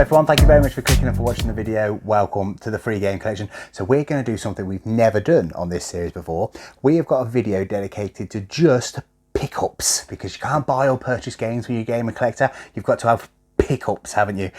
everyone, thank you very much for clicking and for watching the video. Welcome to the free game collection. So we're going to do something we've never done on this series before. We have got a video dedicated to just pickups, because you can't buy or purchase games when you're a gamer collector. You've got to have pickups, haven't you?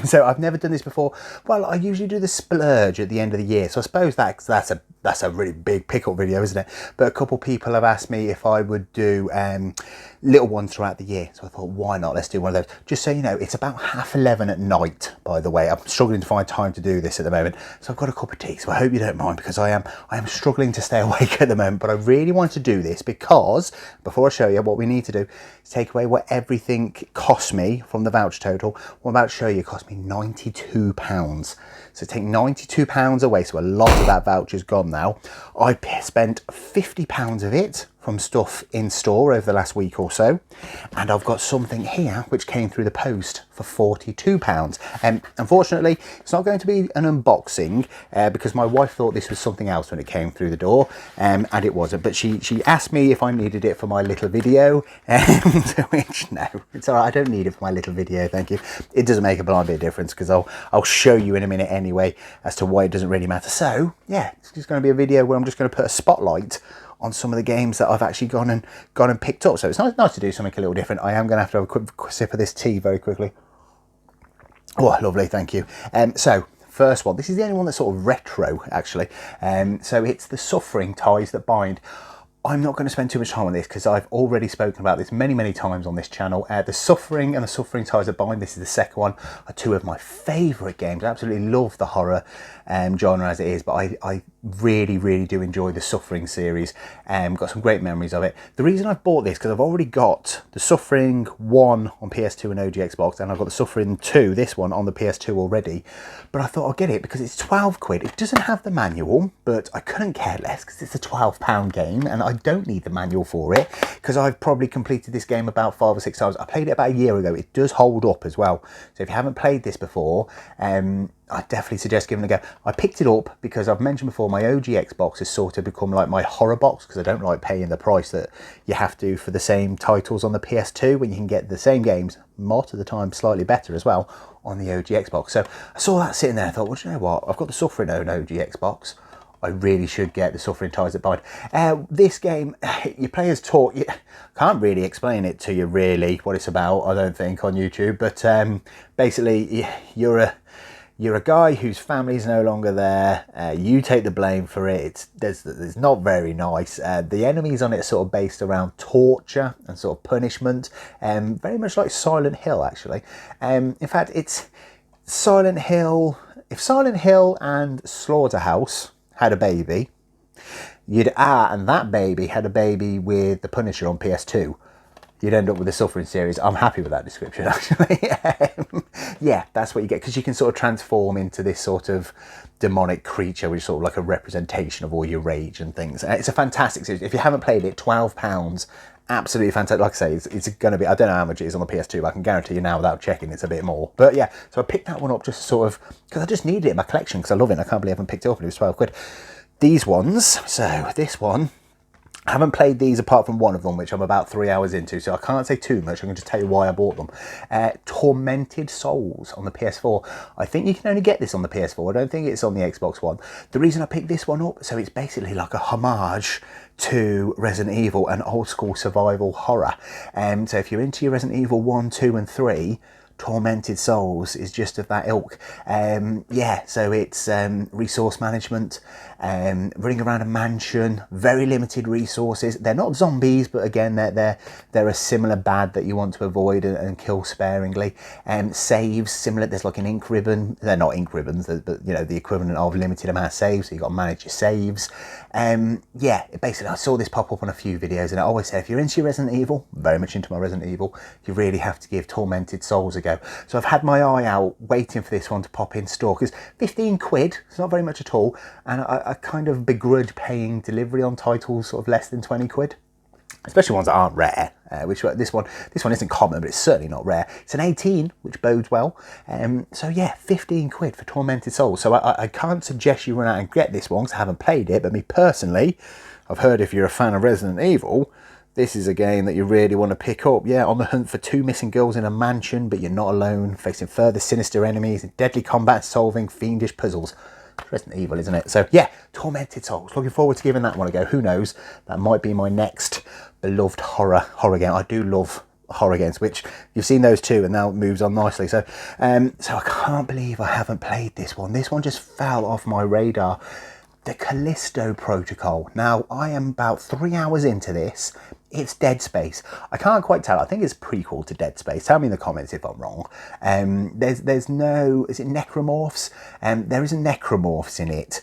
So I've never done this before. Well, I usually do the splurge at the end of the year, so I suppose that's a really big pickup video, isn't it? But a couple people have asked me if I would do little ones throughout the year, so I thought, why not? Let's do one of those. Just so you know, it's about 11:30 at night, by the way. I'm struggling to find time to do this at the moment, so I've got a cup of tea, so I hope you don't mind, because I am struggling to stay awake at the moment. But I really want to do this because before I show you what we need to do is take away what everything cost me from the voucher total. What I'm about to show you cost me £92. So take £92 away, so a lot of that voucher's gone now. I spent £50 of it from stuff in store over the last week or so, and I've got something here which came through the post for £42. Unfortunately, it's not going to be an unboxing because my wife thought this was something else when it came through the door, and it wasn't. But she asked me if I needed it for my little video, to which, no, it's all right, I don't need it for my little video, thank you. It doesn't make a blind bit of difference, because I'll show you in a minute anyway as to why it doesn't really matter. So yeah, it's just going to be a video where I'm just going to put a spotlight on some of the games that I've actually gone and picked up. So it's nice to do something a little different. I am going to have a quick sip of this tea very quickly. Oh, lovely, thank you. So first one, this is the only one that's sort of retro, actually. So it's The Suffering Ties That Bind. I'm not going to spend too much time on this because I've already spoken about this many times on this channel. The Suffering and The Suffering Ties That Bind, this is the second one, are two of my favourite games. I absolutely love the horror genre as it is, but I really do enjoy the Suffering series. Got some great memories of it. The reason I've bought this, because I've already got the Suffering 1 on PS2 and OG Xbox, and I've got the Suffering 2, this one, on the PS2 already. But I thought I'll get it because it's 12 quid. It doesn't have the manual, but I couldn't care less because it's a £12 game, and I don't need the manual for it because I've probably completed this game about 5 or 6 times. I played it about a year ago. It does hold up as well. So if you haven't played this before, I definitely suggest giving it a go. I picked it up because I've mentioned before, my OG Xbox has sort of become like my horror box, because I don't like paying the price that you have to for the same titles on the PS2 when you can get the same games, most of the time slightly better as well, on the OG Xbox. So I saw that sitting there and thought, well, do you know what? I've got the Suffering on OG Xbox. I really should get the Suffering Ties That Bind. This game, your players talk. You can't really explain it to you really what it's about, I don't think, on YouTube. But basically, you're a guy whose family is no longer there. You take the blame for it. It's not very nice. The enemies on it are sort of based around torture and sort of punishment. Very much like Silent Hill, actually. In fact, it's Silent Hill. If Silent Hill and Slaughterhouse had a baby, and that baby had a baby with the Punisher on PS2, you'd end up with the Suffering series. I'm happy with that description, actually. Yeah, that's what you get, because you can sort of transform into this sort of demonic creature, which is sort of like a representation of all your rage and things. It's a fantastic series. If you haven't played it, £12, absolutely fantastic. Like I say, it's going to be, I don't know how much it is on the PS2, but I can guarantee you now without checking it's a bit more. But yeah, so I picked that one up just sort of, because I just needed it in my collection, because I love it. I can't believe I haven't picked it up, and it was 12 quid. These ones, so this one, I haven't played these apart from one of them, which I'm about 3 hours into, so I can't say too much. I'm going to tell you why I bought them. Tormented Souls on the PS4. I think you can only get this on the PS4. I don't think it's on the Xbox One. The reason I picked this one up, so it's basically like a homage to Resident Evil, an old school survival horror. So if you're into your Resident Evil 1, 2 and 3, Tormented Souls is just of that ilk. Yeah, so it's resource management, running around a mansion, very limited resources. They're not zombies, but again, they're a similar bad that you want to avoid and kill sparingly. Saves, similar, there's like an ink ribbon. They're not ink ribbons, but you know, the equivalent of limited amount of saves, so you've got to manage your saves. Yeah, basically, I saw this pop up on a few videos, and I always say, if you're into your Resident Evil, very much into my Resident Evil, you really have to give Tormented Souls a go. So I've had my eye out waiting for this one to pop in store, because 15 quid, it's not very much at all, and I kind of begrudge paying delivery on titles sort of less than 20 quid, especially ones that aren't rare, which this one isn't common, but it's certainly not rare. It's an 18, which bodes well. So yeah, 15 quid for Tormented Souls. So I can't suggest you run out and get this one, because I haven't played it, but me personally, I've heard if you're a fan of Resident Evil, This is a game that you really want to pick up. Yeah, on the hunt for two missing girls in a mansion, but you're not alone, facing further sinister enemies, deadly combat, solving fiendish puzzles. Resident Evil, isn't it? So yeah, Tormented Souls. Looking forward to giving that one a go. Who knows? That might be my next beloved horror game. I do love horror games, which you've seen those two, and now it moves on nicely. So so I can't believe I haven't played this one. This one just fell off my radar. The Callisto Protocol. Now, I am about 3 hours into this. It's Dead Space. I can't quite tell. I think it's prequel to Dead Space. Tell me in the comments if I'm wrong. There's no... Is it necromorphs? There isn't necromorphs in it,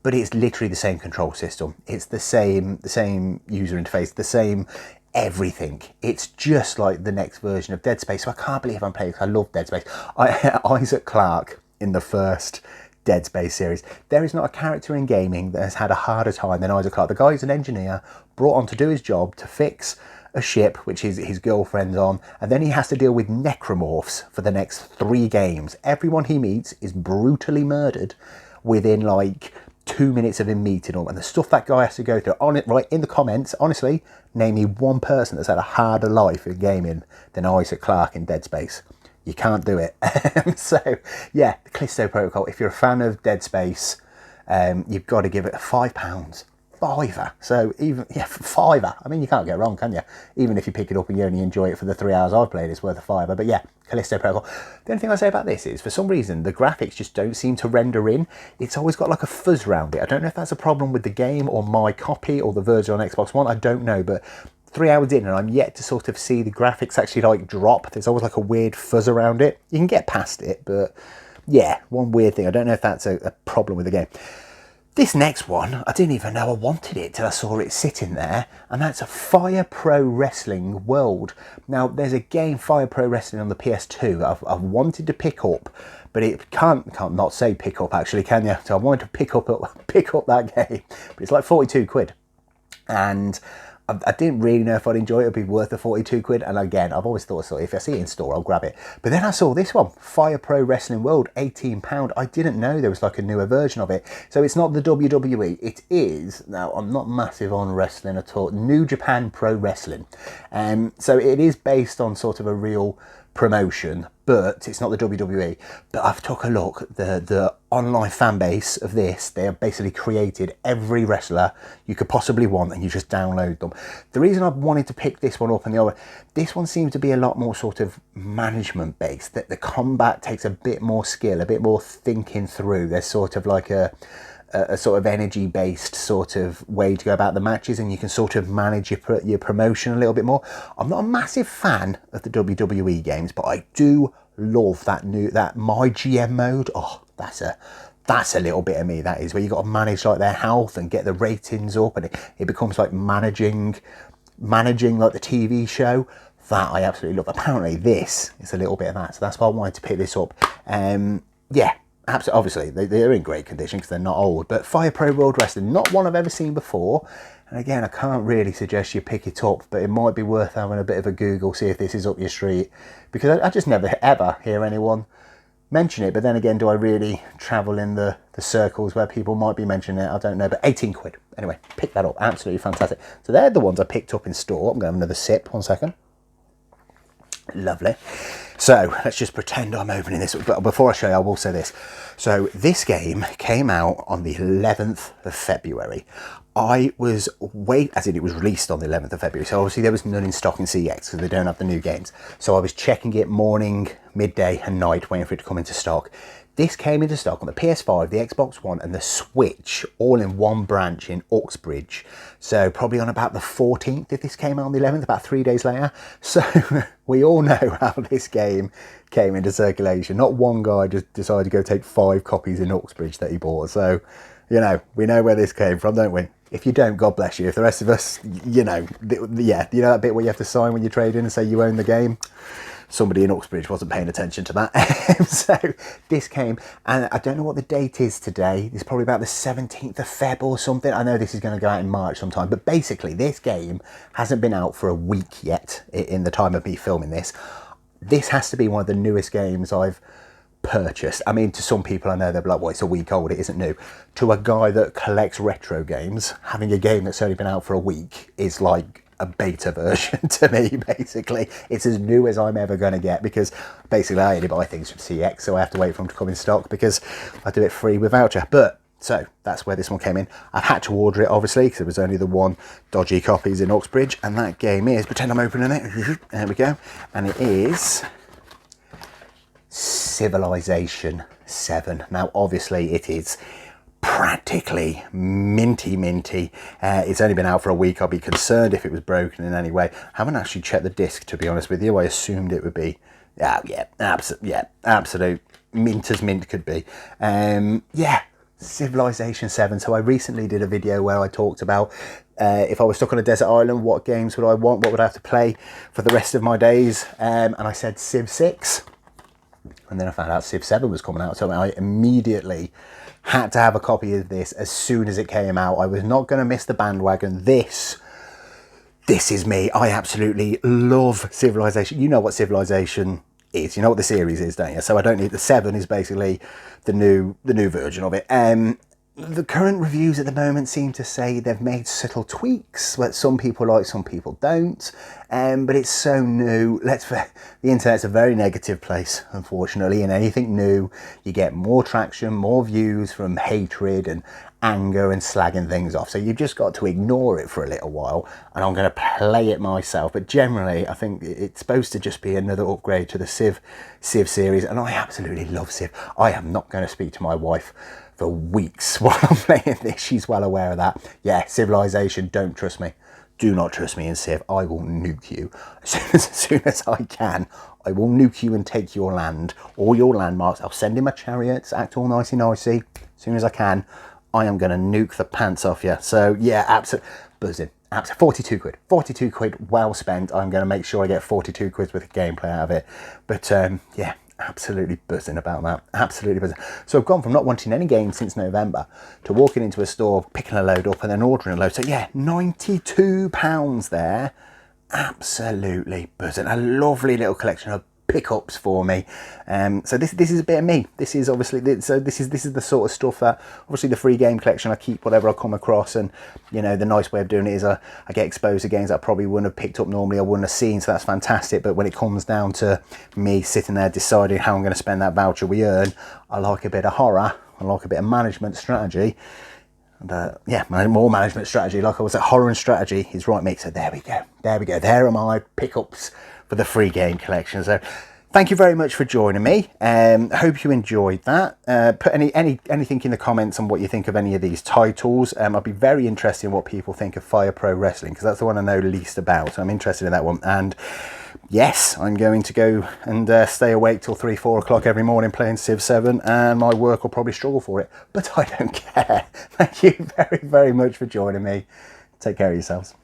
but it's literally the same control system. It's the same user interface, the same everything. It's just like the next version of Dead Space. So I can't believe I'm playing. I love Dead Space. Isaac Clarke in the first Dead Space series. There is not a character in gaming that has had a harder time than Isaac Clarke. The guy is an engineer brought on to do his job, to fix a ship which his girlfriend's on, and then he has to deal with necromorphs for the next 3 games. Everyone he meets is brutally murdered within like 2 minutes of him meeting them, and the stuff that guy has to go through. On it, right in the comments, honestly, name me one person that's had a harder life in gaming than Isaac Clarke in Dead Space. You can't do it. So yeah, the Callisto Protocol. If you're a fan of Dead Space, you've got to give it a £5. £5. So even, yeah, £5. I mean, you can't get wrong, can you? Even if you pick it up and you only enjoy it for the 3 hours I've played, it's worth a £5. But yeah, Callisto Protocol. The only thing I say about this is, for some reason, the graphics just don't seem to render in. It's always got like a fuzz around it. I don't know if that's a problem with the game or my copy or the version on Xbox One. I don't know, but 3 hours in and I'm yet to sort of see the graphics actually like drop. There's always like a weird fuzz around it. You can get past it, but yeah, one weird thing. I don't know if that's a problem with the game. This next one, I didn't even know I wanted it till I saw it sitting there, and that's a Fire Pro Wrestling World. Now, there's a game, Fire Pro Wrestling, on the PS2 I've wanted to pick up, but it can't not say pick up actually, can you? So I wanted to pick up that game, but it's like 42 quid. And I didn't really know if I'd enjoy it. It'd be worth the 42 quid. And again, I've always thought, so if I see it in store, I'll grab it. But then I saw this one, Fire Pro Wrestling World, £18. I didn't know there was like a newer version of it. So it's not the WWE. It is, now I'm not massive on wrestling at all, New Japan Pro Wrestling. So it is based on sort of a real promotion, but it's not the WWE. But I've took a look, the online fan base of this, they have basically created every wrestler you could possibly want, and you just download them. The reason I wanted to pick this one up and the other, this one seems to be a lot more sort of management based, that the combat takes a bit more skill, a bit more thinking through. There's sort of like a sort of energy based sort of way to go about the matches, and you can sort of manage your promotion a little bit more. I'm not a massive fan of the WWE games, but I do love that My GM mode. Oh, that's a little bit of me, that is, where you got to manage like their health and get the ratings up, and it becomes like managing like the TV show. That I absolutely love. Apparently this is a little bit of that, so that's why I wanted to pick this up. Yeah, absolutely. Obviously they're in great condition because they're not old, but Fire Pro World Wrestling, not one I've ever seen before. And again, I can't really suggest you pick it up, but it might be worth having a bit of a Google, see if this is up your street, because I just never ever hear anyone mention it. But then again, do I really travel in the circles where people might be mentioning it? I don't know, but 18 quid. Anyway, pick that up, absolutely fantastic. So they're the ones I picked up in store. I'm going to have another sip, 1 second. Lovely. So let's just pretend I'm opening this. But before I show you, I will say this. So this game came out on the 11th of February. I was as in it was released on the 11th of February. So obviously there was none in stock in CEX because they don't have the new games. So I was checking it morning, midday and night, waiting for it to come into stock. This came into stock on the PS5, the Xbox One and the Switch, all in one branch in Uxbridge. So probably on about the 14th, if this came out on the 11th, about 3 days later. So we all know how this game came into circulation. Not one guy just decided to go take 5 copies in Uxbridge that he bought. So, you know, we know where this came from, don't we? If you don't, God bless you. If the rest of us, you know, yeah, you know that bit where you have to sign when you trade in and say you own the game? Somebody in Uxbridge wasn't paying attention to that. So this came, and I don't know what the date is today. It's probably about the 17th of Feb or something. I know this is going to go out in March sometime, but basically this game hasn't been out for a week yet in the time of me filming this. This has to be one of the newest games I've purchased. I mean, to some people I know they'll be like, well, it's a week old, it isn't new. To a guy that collects retro games, having a game that's only been out for a week is like a beta version to me, basically. It's as new as I'm ever going to get, because basically I only buy things from CEX, so I have to wait for them to come in stock because I do it free with voucher. But so that's where this one came in. I've had to order it, obviously, because it was only the one dodgy copies in Uxbridge, and that game is, pretend I'm opening it, there we go, and it is Civilization 7. Now obviously it is practically minty. It's only been out for a week. I'll be concerned if it was broken in any way. I haven't actually checked the disc, to be honest with you. I assumed it would be absolute mint as mint could be. Yeah, Civilization 7. So I recently did a video where I talked about if I was stuck on a desert island, what games would I want, what would I have to play for the rest of my days, and I said Civ 6. And then I found out Civ 7 was coming out, so I immediately had to have a copy of this as soon as it came out. I was not going to miss the bandwagon. This is me. I absolutely love Civilization. You know what Civilization is. You know what the series is, don't you? So I don't need, the 7 is basically the new version of it. The current reviews at the moment seem to say they've made subtle tweaks, what some people like, some people don't. But it's so new. The internet's a very negative place, unfortunately, and anything new, you get more traction, more views from hatred and anger and slagging things off. So you've just got to ignore it for a little while, and I'm going to play it myself. But generally, I think it's supposed to just be another upgrade to the Civ series, and I absolutely love Civ. I am not going to speak to my wife for weeks while I'm playing this. She's well aware of that. Yeah, Civilization, don't trust me. Do not trust me in Civ. I will nuke you as soon as I can. I will nuke you and take your land, all your landmarks. I'll send in my chariots, act all nicey. As soon as I can, I am going to nuke the pants off you. So yeah, absolutely buzzing. 42 quid. 42 quid, well spent. I'm going to make sure I get 42 quid worth of gameplay out of it. But yeah, absolutely buzzing about that. Absolutely buzzing. So I've gone from not wanting any games since November to walking into a store, picking a load up and then ordering a load. So yeah, £92 there. Absolutely buzzing. A lovely little collection of pickups for me. So this is a bit of me. This is obviously, this is the sort of stuff that, obviously the free game collection, I keep whatever I come across, and you know, the nice way of doing it is I get exposed to games that I probably wouldn't have picked up normally, I wouldn't have seen, so that's fantastic. But when it comes down to me sitting there deciding how I'm going to spend that voucher we earn, I like a bit of horror, I like a bit of management strategy. And yeah, more management strategy. Like I was at, horror and strategy is right mix. So there we go. There are my pickups for the free game collection. So thank you very much for joining me. I hope you enjoyed that. Put anything in the comments on what you think of any of these titles. I'd be very interested in what people think of Fire Pro Wrestling, because that's the one I know least about. So I'm interested in that one. And yes, I'm going to go and stay awake till 3-4 o'clock every morning playing Civ 7, and my work will probably struggle for it, but I don't care. Thank you very, very much for joining me. Take care of yourselves.